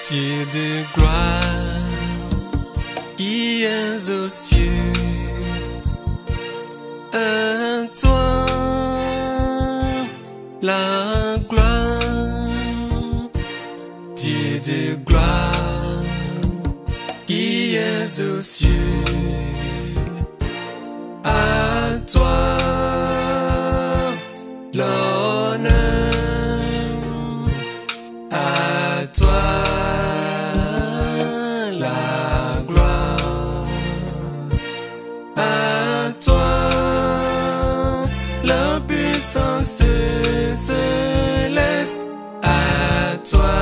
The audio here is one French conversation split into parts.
Dieu de gloire qui es aux cieux, à toi la gloire. Dieu de gloire qui es aux cieux, à toi l'honneur, à toi la gloire, à toi la puissance céleste, à toi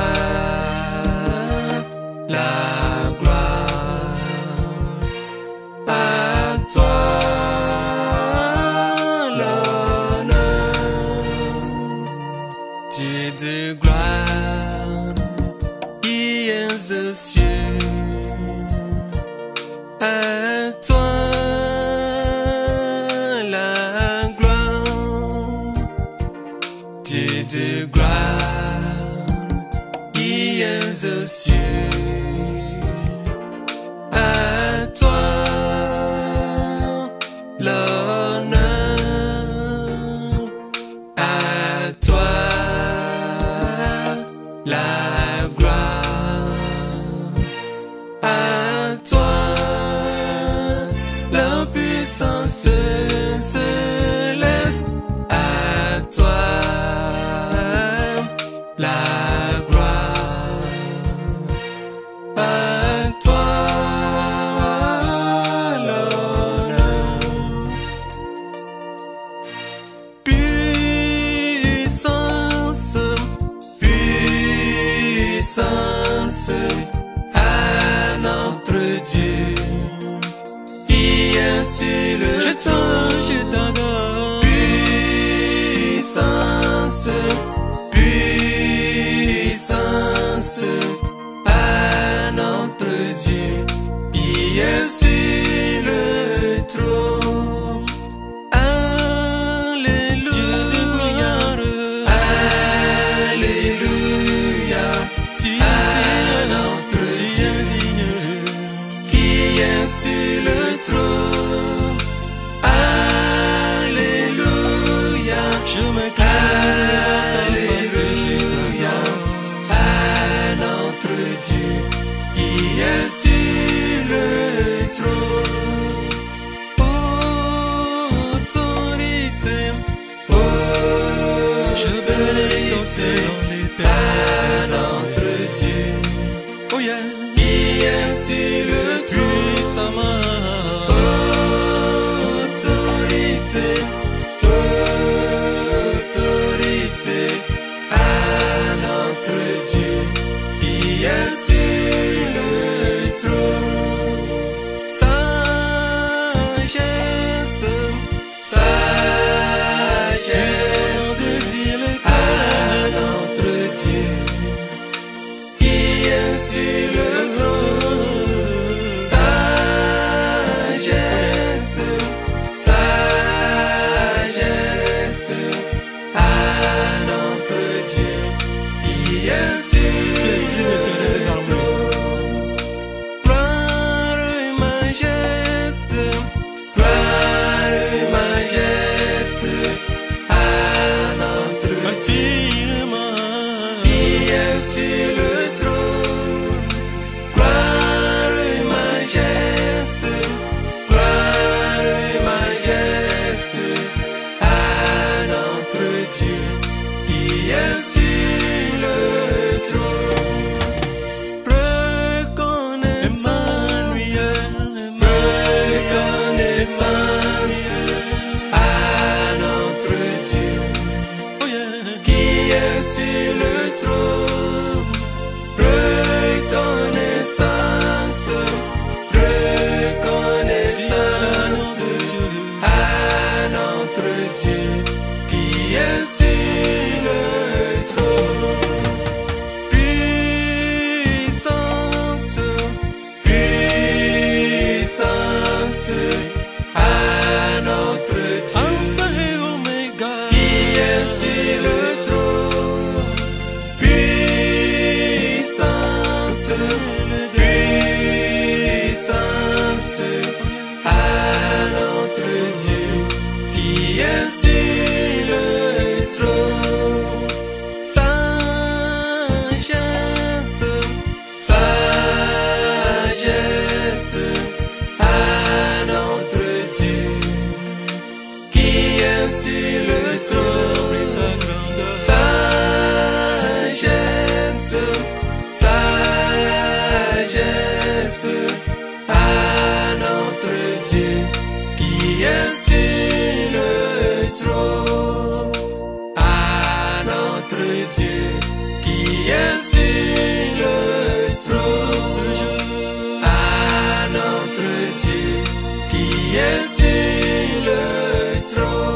la gloire, à toi l'honneur. Dieu de gloire qui es aux cieux, à toi la gloire. Dieu de gloire qui es aux cieux, à toi l'honneur, à toi la gloire, à toi la puissance céleste, à toi la gloire, à toi l'honneur. Puissance, puissance à notre Dieu qui est sur le trône. Je t'adore. Puissance, puissance à notre Dieu qui est sur le trône. Alléluia, Dieu de gloire. Alléluia, tu es notre Dieu qui est sur le trône. Alléluia, je me alléluia à notre Dieu qui est sur le trône. Autorité, autorité à notre Dieu, oh yeah, qui est sur le trône. Autorité, autorité à notre Dieu qui est sur le trône. Sagesse, sagesse à notre Dieu qui est sur le trône. Sagesse, sagesse à notre Dieu qui est sur le trône. Gloire et majesté, gloire et majesté à notre Dieu qui est sur le trône. Gloire et majesté, gloire et majesté à notre Dieu qui est sur le trône. Reconnaissance, reconnaissance à notre Dieu qui est sur le trône. Reconnaissance, reconnaissance à notre Dieu qui est sur le trône. Puissance, puissance à notre Dieu, Alpha et Oméga, qui est sur le trône. puissance à notre Dieu qui est sur le trône. Sagesse, sagesse à notre Dieu qui est sur le trône. Sagesse, sagesse à notre Dieu qui est sur le trône. À notre Dieu qui est sur le trône. À notre Dieu qui est sur le trône.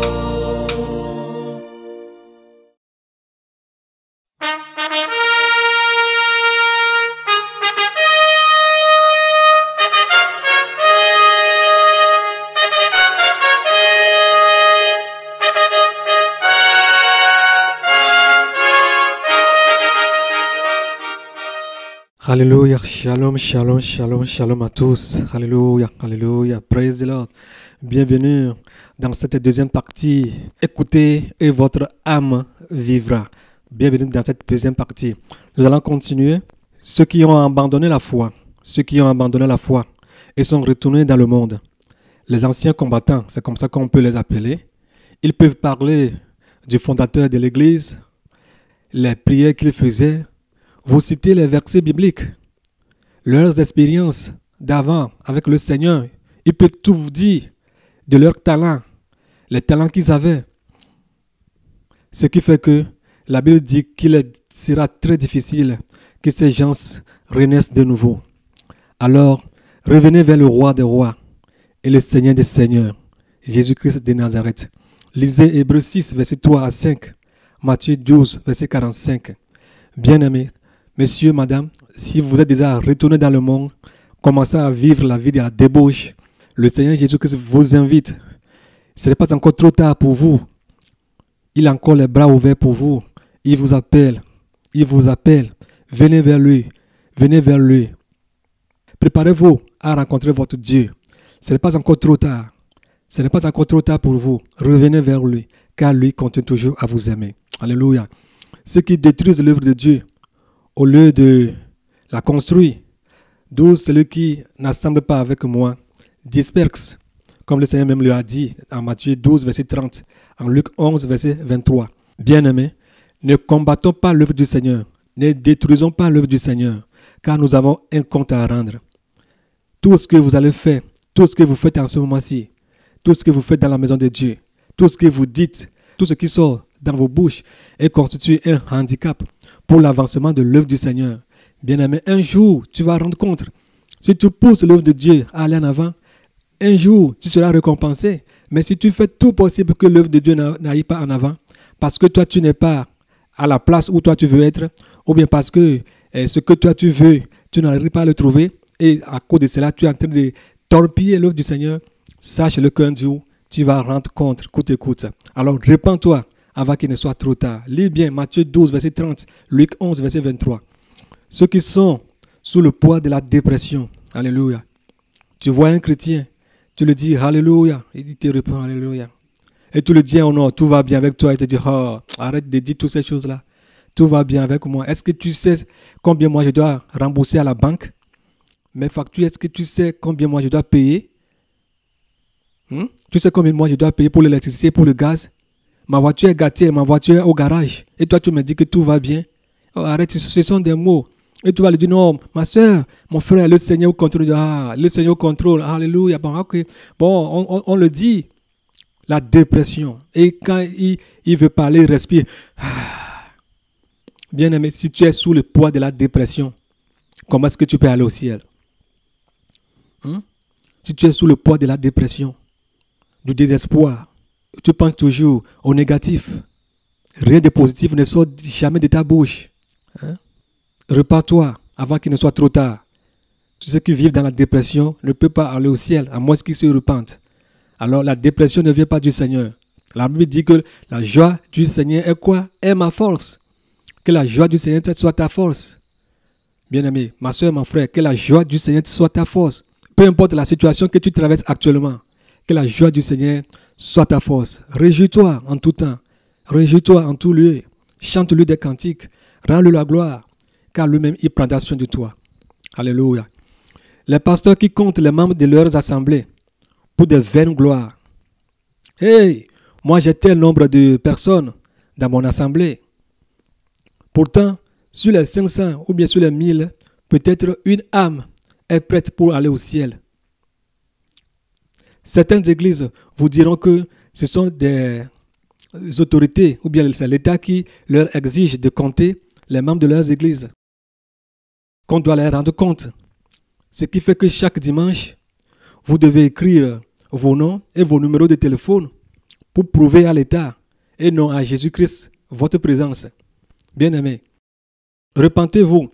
Alléluia, shalom, shalom, shalom, shalom à tous. Alléluia, alléluia, praise the Lord. Bienvenue dans cette deuxième partie. Écoutez et votre âme vivra. Bienvenue dans cette deuxième partie. Nous allons continuer. Ceux qui ont abandonné la foi, et sont retournés dans le monde. Les anciens combattants, c'est comme ça qu'on peut les appeler. Ils peuvent parler du fondateur de l'Église, les prières qu'il faisait. Vous citez les versets bibliques, leurs expériences d'avant avec le Seigneur. Ils peuvent tout vous dire de leurs talents, les talents qu'ils avaient. Ce qui fait que la Bible dit qu'il sera très difficile que ces gens renaissent de nouveau. Alors, revenez vers le roi des rois et le Seigneur des seigneurs, Jésus-Christ de Nazareth. Lisez Hébreux 6, verset 3 à 5, Matthieu 12, verset 45. Bien-aimés, messieurs, madame, si vous êtes déjà retournés dans le monde, commencez à vivre la vie de la débauche. Le Seigneur Jésus-Christ vous invite. Ce n'est pas encore trop tard pour vous. Il a encore les bras ouverts pour vous. Il vous appelle. Il vous appelle. Venez vers lui. Venez vers lui. Préparez-vous à rencontrer votre Dieu. Ce n'est pas encore trop tard. Ce n'est pas encore trop tard pour vous. Revenez vers lui, car lui continue toujours à vous aimer. Alléluia. Ceux qui détruisent l'œuvre de Dieu, au lieu de la construire, d'où celui qui n'assemble pas avec moi disperse, comme le Seigneur même lui a dit en Matthieu 12, verset 30, en Luc 11, verset 23. Bien-aimés, ne combattons pas l'œuvre du Seigneur, ne détruisons pas l'œuvre du Seigneur, car nous avons un compte à rendre. Tout ce que vous allez faire, tout ce que vous faites en ce moment-ci, tout ce que vous faites dans la maison de Dieu, tout ce que vous dites, tout ce qui sort dans vos bouches est constitué un handicap pour l'avancement de l'œuvre du Seigneur. Bien-aimé, un jour, tu vas rendre compte. Si tu pousses l'œuvre de Dieu à aller en avant, un jour, tu seras récompensé. Mais si tu fais tout possible que l'œuvre de Dieu n'aille pas en avant, parce que toi, tu n'es pas à la place où toi, tu veux être, ou bien parce que ce que toi, tu veux, tu n'arrives pas à le trouver, et à cause de cela, tu es en train de torpiller l'œuvre du Seigneur, sache-le qu'un jour, tu vas rendre compte, coûte et coûte. Alors, répands-toi avant qu'il ne soit trop tard. Lis bien Matthieu 12, verset 30, Luc 11, verset 23. Ceux qui sont sous le poids de la dépression, alléluia. Tu vois un chrétien, tu lui dis alléluia, il te répond alléluia. Et tu lui dis oh non, tout va bien avec toi, il te dit oh, arrête de dire toutes ces choses-là. Tout va bien avec moi. Est-ce que tu sais combien moi je dois rembourser à la banque? Mes factures, est-ce que tu sais combien moi je dois payer? Tu sais combien moi je dois payer pour l'électricité, pour le gaz? Ma voiture est gâtée, ma voiture est au garage. Et toi, tu me dis que tout va bien. Oh, arrête, ce sont des mots. Et tu vas lui dire, non, ma soeur, mon frère, le Seigneur au contrôle. Ah, le Seigneur au contrôle. Alléluia. Bon, ok. Bon, on le dit. La dépression. Et quand il veut parler, il respire. Bien-aimé, si tu es sous le poids de la dépression, comment est-ce que tu peux aller au ciel? Si tu es sous le poids de la dépression, du désespoir, tu penses toujours au négatif. Rien de positif ne sort jamais de ta bouche. Repars-toi avant qu'il ne soit trop tard. Ceux qui vivent dans la dépression ne peuvent pas aller au ciel, à moins qu'ils se repentent. Alors la dépression ne vient pas du Seigneur. La Bible dit que la joie du Seigneur est quoi? Est ma force. Que la joie du Seigneur soit ta force. Bien-aimé, ma soeur, mon frère, que la joie du Seigneur soit ta force. Peu importe la situation que tu traverses actuellement, que la joie du Seigneur soit ta force. Réjouis-toi en tout temps. Réjouis-toi en tout lieu. Chante-lui des cantiques. Rends-lui la gloire, car lui-même, il prendra soin de toi. Alléluia. Les pasteurs qui comptent les membres de leurs assemblées pour des vaines gloires. Hey, moi j'ai tel nombre de personnes dans mon assemblée. Pourtant, sur les 500 ou bien sur les 1000, peut-être une âme est prête pour aller au ciel. Certaines églises vous diront que ce sont des autorités ou bien c'est l'État qui leur exige de compter les membres de leurs églises. Qu'on doit leur rendre compte. Ce qui fait que chaque dimanche, vous devez écrire vos noms et vos numéros de téléphone pour prouver à l'État et non à Jésus-Christ votre présence. Bien-aimés, repentez-vous.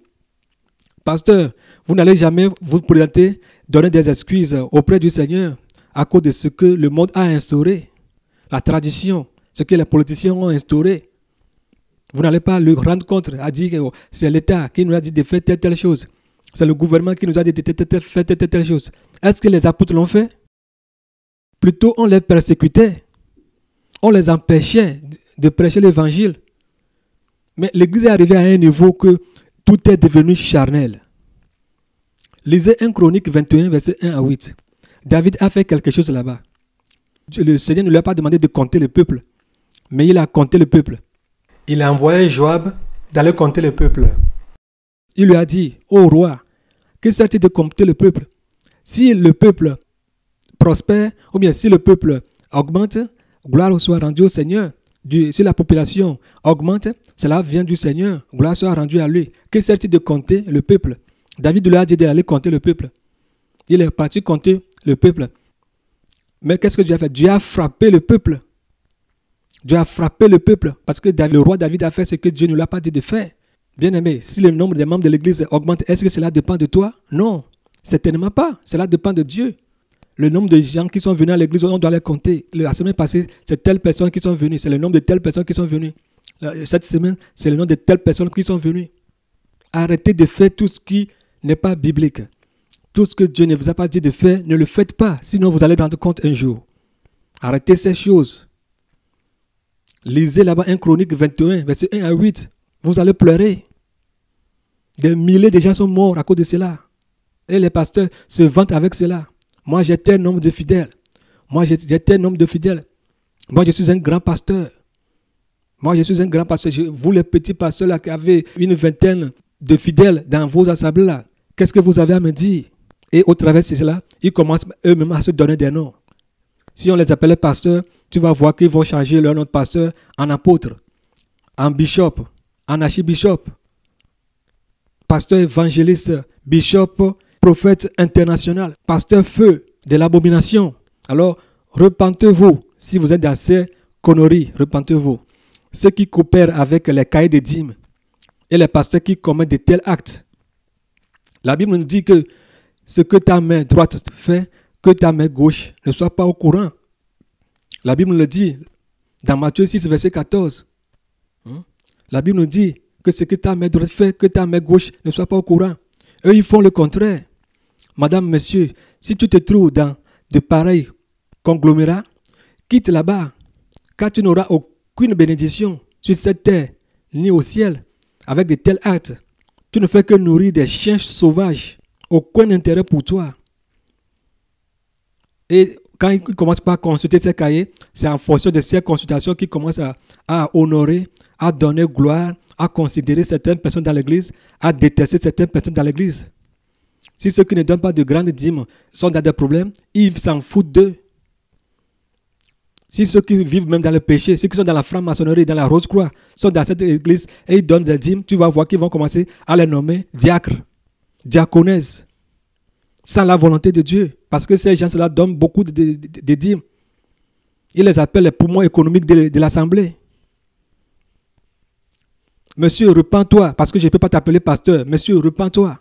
Pasteur, vous n'allez jamais vous présenter, donner des excuses auprès du Seigneur à cause de ce que le monde a instauré, la tradition, ce que les politiciens ont instauré. Vous n'allez pas lui rendre compte, à dire que c'est l'État qui nous a dit de faire telle chose. C'est le gouvernement qui nous a dit de faire telle chose. Est-ce que les apôtres l'ont fait? Plutôt, on les persécutait. On les empêchait de prêcher l'évangile. Mais l'Église est arrivée à un niveau que tout est devenu charnel. Lisez 1 Chronique 21, verset 1 à 8. David a fait quelque chose là-bas. Le Seigneur ne lui a pas demandé de compter le peuple, mais il a compté le peuple. Il a envoyé Joab d'aller compter le peuple. Il lui a dit, ô roi, que sert-il de compter le peuple? Si le peuple prospère, ou bien si le peuple augmente, gloire soit rendue au Seigneur. Si la population augmente, cela vient du Seigneur, gloire soit rendue à lui. Que sert-il de compter le peuple? David lui a dit d'aller compter le peuple. Il est parti compter le peuple. Mais qu'est-ce que Dieu a fait? Dieu a frappé le peuple. Dieu a frappé le peuple parce que le roi David a fait ce que Dieu ne lui a pas dit de faire. Bien-aimé, si le nombre des membres de l'église augmente, est-ce que cela dépend de toi? Non, certainement pas. Cela dépend de Dieu. Le nombre de gens qui sont venus à l'église, on doit les compter. La semaine passée, c'est telles personnes qui sont venues. C'est le nombre de telles personnes qui sont venues. Cette semaine, c'est le nombre de telles personnes qui sont venues. Arrêtez de faire tout ce qui n'est pas biblique. Tout ce que Dieu ne vous a pas dit de faire, ne le faites pas. Sinon, vous allez rendre compte un jour. Arrêtez ces choses. Lisez là-bas 1 Chronique 21, verset 1 à 8. Vous allez pleurer. Des milliers de gens sont morts à cause de cela. Et les pasteurs se vantent avec cela. Moi, j'ai tel nombre de fidèles. Moi, j'ai tel nombre de fidèles. Moi, je suis un grand pasteur. Moi, je suis un grand pasteur. Vous, les petits pasteurs là, qui avez une vingtaine de fidèles dans vos assemblées là, qu'est-ce que vous avez à me dire? Et au travers de cela, ils commencent eux-mêmes à se donner des noms. Si on les appelait pasteurs, tu vas voir qu'ils vont changer leur nom de pasteur en apôtre, en bishop, en archibishop, pasteur évangéliste, bishop, prophète international, pasteur feu de l'abomination. Alors, repentez-vous. Si vous êtes dans ces conneries, repentez-vous. Ceux qui coopèrent avec les cahiers de dîmes et les pasteurs qui commettent de tels actes. La Bible nous dit que ce que ta main droite fait, que ta main gauche ne soit pas au courant. La Bible nous le dit dans Matthieu 6, verset 14. La Bible nous dit que ce que ta main droite fait, que ta main gauche ne soit pas au courant. Eux, ils font le contraire. Madame, monsieur, si tu te trouves dans de pareils conglomérats, quitte là-bas, car tu n'auras aucune bénédiction sur cette terre, ni au ciel, avec de tels actes. Tu ne fais que nourrir des chiens sauvages. Aucun intérêt pour toi. Et quand ils commencent par consulter ces cahiers, c'est en fonction de ces consultations qu'ils commencent à honorer, à donner gloire, à considérer certaines personnes dans l'église, à détester certaines personnes dans l'église. Si ceux qui ne donnent pas de grandes dîmes sont dans des problèmes, ils s'en foutent d'eux. Si ceux qui vivent même dans le péché, ceux qui sont dans la franc-maçonnerie, dans la Rose-Croix, sont dans cette église et ils donnent des dîmes, tu vas voir qu'ils vont commencer à les nommer diacres, diaconesses, sans la volonté de Dieu. Parce que ces gens-là donnent beaucoup de dîmes. Ils les appellent les poumons économiques de l'assemblée. Monsieur, repens-toi, parce que je ne peux pas t'appeler pasteur. Monsieur, repens-toi.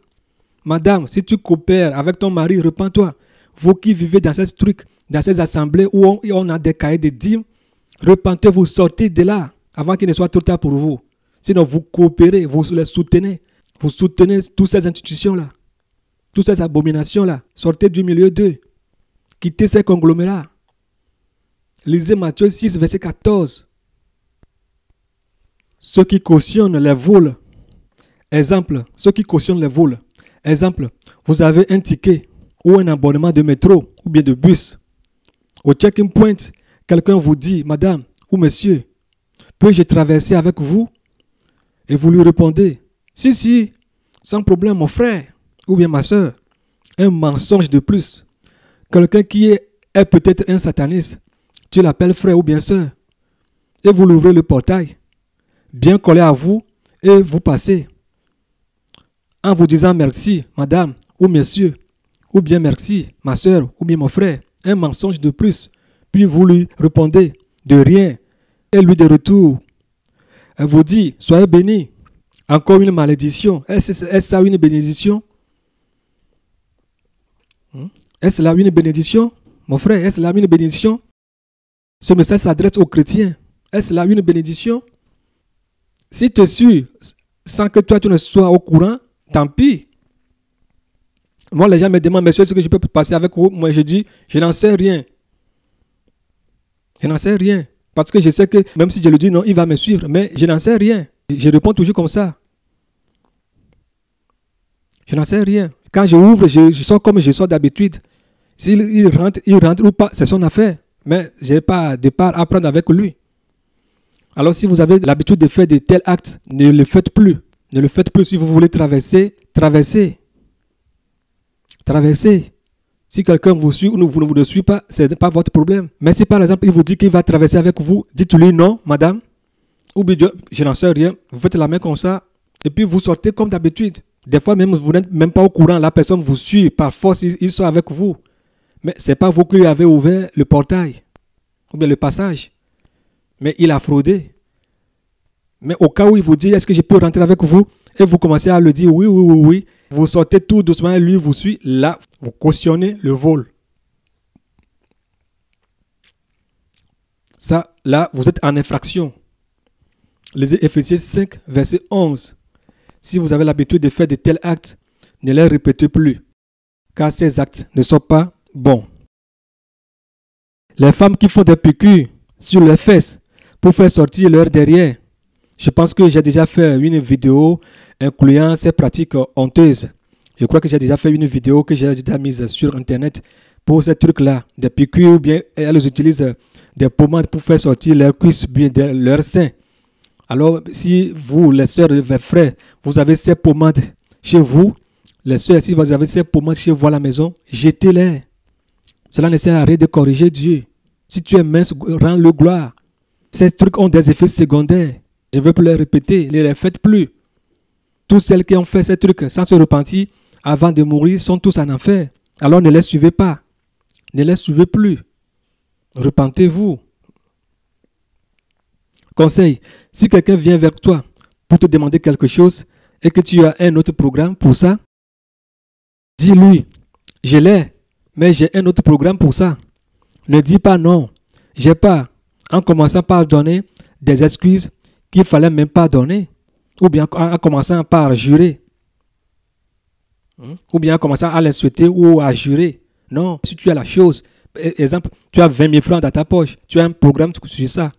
Madame, si tu coopères avec ton mari, repens-toi. Vous qui vivez dans ces trucs, dans ces assemblées où on a des cahiers de dîmes, repentez-vous, sortez de là avant qu'il ne soit trop tard pour vous. Sinon, vous coopérez, vous les soutenez. Vous soutenez toutes ces institutions-là, toutes ces abominations-là. Sortez du milieu d'eux. Quittez ces conglomérats. Lisez Matthieu 6, verset 14. Ceux qui cautionnent les vols. Exemple, ceux qui cautionnent les vols. Exemple, vous avez un ticket ou un abonnement de métro ou bien de bus. Au check-in point, quelqu'un vous dit, madame ou monsieur, peux-je traverser avec vous? Et vous lui répondez, si, sans problème mon frère ou bien ma soeur. Un mensonge de plus. Quelqu'un qui est peut-être un sataniste, tu l'appelles frère ou bien soeur. Et vous l'ouvrez le portail, bien collé à vous, et vous passez. En vous disant merci, madame ou monsieur, ou bien merci, ma soeur ou bien mon frère. Un mensonge de plus. Puis vous lui répondez de rien. Et lui de retour, elle vous dit, soyez bénis. Encore une malédiction. Est-ce ça une bénédiction? Est-ce là une bénédiction? Mon frère, est-ce là une bénédiction? Ce message s'adresse aux chrétiens. Est-ce là une bénédiction? Si tu suis sans que toi tu ne sois au courant, tant pis. Moi, les gens me demandent, monsieur, est-ce que je peux passer avec vous? Moi, je dis, je n'en sais rien. Je n'en sais rien. Parce que je sais que même si je lui dis non, il va me suivre. Mais je n'en sais rien. Je réponds toujours comme ça. Je n'en sais rien. Quand je ouvre, je sors comme je sors d'habitude. S'il rentre ou pas, c'est son affaire. Mais je n'ai pas de part à prendre avec lui. Alors si vous avez l'habitude de faire de tels actes, ne le faites plus. Ne le faites plus. Si vous voulez traverser, traversez. Traversez. Si quelqu'un vous suit ou ne vous ne suit pas, ce n'est pas votre problème. Mais si par exemple, il vous dit qu'il va traverser avec vous, dites-lui non, madame. Ou bien, je n'en sais rien. Vous faites la main comme ça. Et puis vous sortez comme d'habitude. Des fois même, vous n'êtes même pas au courant. La personne vous suit. Par force, il sort avec vous. Mais ce n'est pas vous qui lui avez ouvert le portail. Ou bien le passage. Mais il a fraudé. Mais au cas où il vous dit, est-ce que je peux rentrer avec vous? Et vous commencez à le dire, oui. Vous sortez tout doucement et lui vous suit. Là, vous cautionnez le vol. Ça, là, vous êtes en infraction. Lisez Éphésiens 5, verset 11. Si vous avez l'habitude de faire de tels actes, ne les répétez plus, car ces actes ne sont pas bons. Les femmes qui font des piqûres sur leurs fesses pour faire sortir leur derrière. Je pense que j'ai déjà fait une vidéo incluant ces pratiques honteuses. Je crois que j'ai déjà fait une vidéo que j'ai déjà mise sur Internet pour ces trucs-là. Des piqûres ou bien elles utilisent des pommades pour faire sortir leurs cuisses, bien leurs seins. Alors, si vous, les sœurs, les frères, vous avez ces pommades chez vous, les sœurs, si vous avez ces pommades chez vous à la maison, jetez-les. Cela ne sert à rien de corriger Dieu. Si tu es mince, rends-le gloire. Ces trucs ont des effets secondaires. Je ne veux plus les répéter, ne les faites plus. Tous celles qui ont fait ces trucs sans se repentir, avant de mourir, sont tous en enfer. Alors ne les suivez pas. Ne les suivez plus. Repentez-vous. Conseil, si quelqu'un vient vers toi pour te demander quelque chose et que tu as un autre programme pour ça, dis-lui, je l'ai, mais j'ai un autre programme pour ça. Ne dis pas non, j'ai pas, en commençant par donner des excuses qu'il ne fallait même pas donner, ou bien en commençant par jurer, ou bien en commençant à les souhaiter ou à jurer. Non, si tu as la chose, exemple, tu as 20 000 francs dans ta poche, tu as un programme sur ça.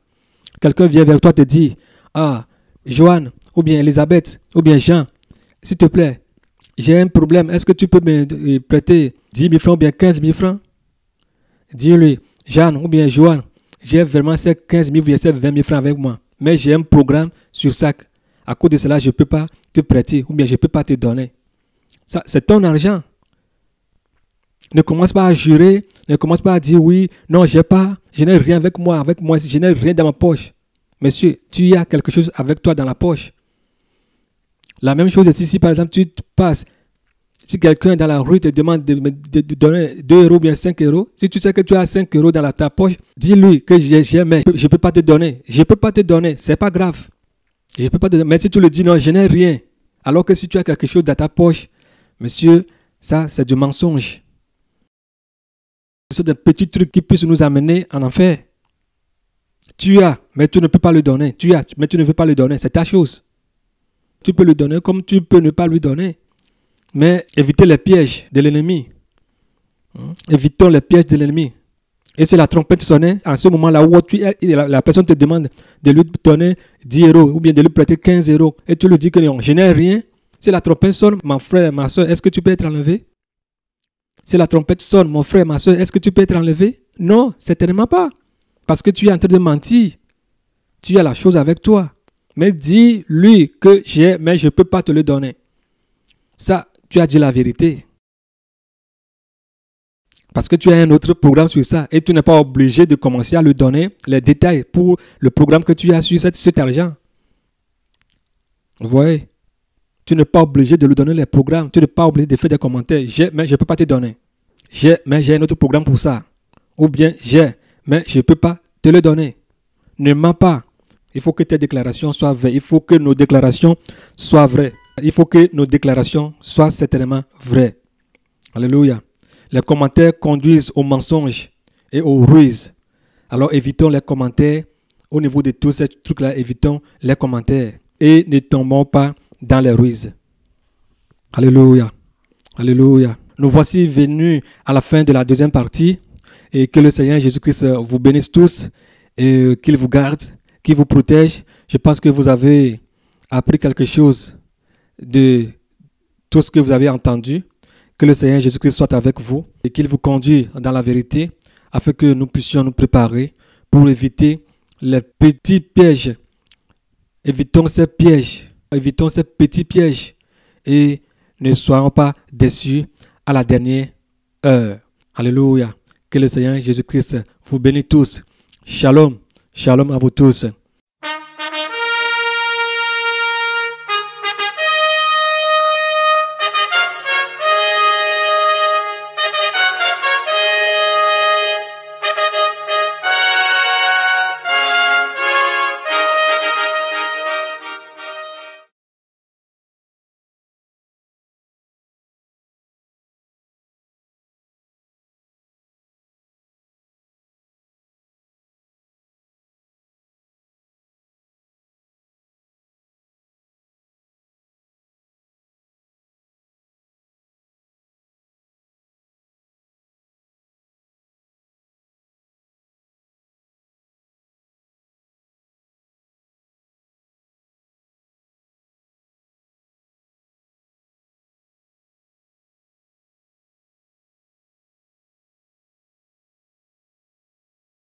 Quelqu'un vient vers toi et te dit, ah, Joanne, ou bien Elisabeth, ou bien Jean, s'il te plaît, j'ai un problème, est-ce que tu peux me prêter 10 000 francs ou bien 15 000 francs? Dis-lui, Jeanne ou bien Joanne, j'ai vraiment ces 15 000 ou ces 20 000 francs avec moi, mais j'ai un programme sur ça. À cause de cela, je ne peux pas te prêter ou bien je ne peux pas te donner. Ça, c'est ton argent. Ne commence pas à jurer, ne commence pas à dire oui, non, je n'ai rien avec moi, je n'ai rien dans ma poche. Monsieur, tu as quelque chose avec toi dans la poche. La même chose ici, si par exemple tu passes, si quelqu'un dans la rue te demande de donner 2 euros ou bien 5 euros, si tu sais que tu as 5 euros dans ta poche, dis-lui que mais je ne peux pas te donner. Je ne peux pas te donner, c'est pas grave. Je peux pas te donner. Mais si tu le dis non, je n'ai rien. Alors que si tu as quelque chose dans ta poche, monsieur, ça c'est du mensonge. Ce sont des petits trucs qui puissent nous amener en enfer. Tu as, mais tu ne peux pas le donner. Tu as, mais tu ne veux pas le donner. C'est ta chose. Tu peux lui donner comme tu peux ne pas lui donner. Mais évitez les pièges de l'ennemi. Évitons les pièges de l'ennemi. Et si la trompette sonnait, en ce moment-là où la personne te demande de lui donner 10 euros ou bien de lui prêter 15 euros et tu lui dis que non, je n'ai rien. Si la trompette sonne, mon frère, ma soeur, est-ce que tu peux être enlevé? Si la trompette sonne, mon frère, ma soeur, est-ce que tu peux être enlevé? Non, certainement pas. Parce que tu es en train de mentir. Tu as la chose avec toi. Mais dis-lui que j'ai, mais je ne peux pas te le donner. Ça, tu as dit la vérité. Parce que tu as un autre programme sur ça et tu n'es pas obligé de commencer à lui donner les détails pour le programme que tu as sur cet argent. Vous voyez? Tu n'es pas obligé de lui donner les programmes. Tu n'es pas obligé de faire des commentaires. J'ai, mais je ne peux pas te donner. J'ai, mais j'ai un autre programme pour ça. Ou bien j'ai, mais je ne peux pas te le donner. Ne mens pas. Il faut que tes déclarations soient vraies. Il faut que nos déclarations soient vraies. Il faut que nos déclarations soient certainement vraies. Alléluia. Les commentaires conduisent au mensonge et aux ruses. Alors évitons les commentaires. Au niveau de tous ces trucs-là, évitons les commentaires. Et ne tombons pas dans les ruses. Alléluia. Alléluia. Nous voici venus à la fin de la deuxième partie. Et que le Seigneur Jésus-Christ vous bénisse tous et qu'il vous garde, qu'il vous protège. Je pense que vous avez appris quelque chose de tout ce que vous avez entendu. Que le Seigneur Jésus-Christ soit avec vous et qu'il vous conduise dans la vérité afin que nous puissions nous préparer pour éviter les petits pièges. Évitons ces pièges. Évitons ces petits pièges et ne soyons pas déçus à la dernière heure. Alléluia. Que le Seigneur Jésus-Christ vous bénisse tous. Shalom. Shalom à vous tous.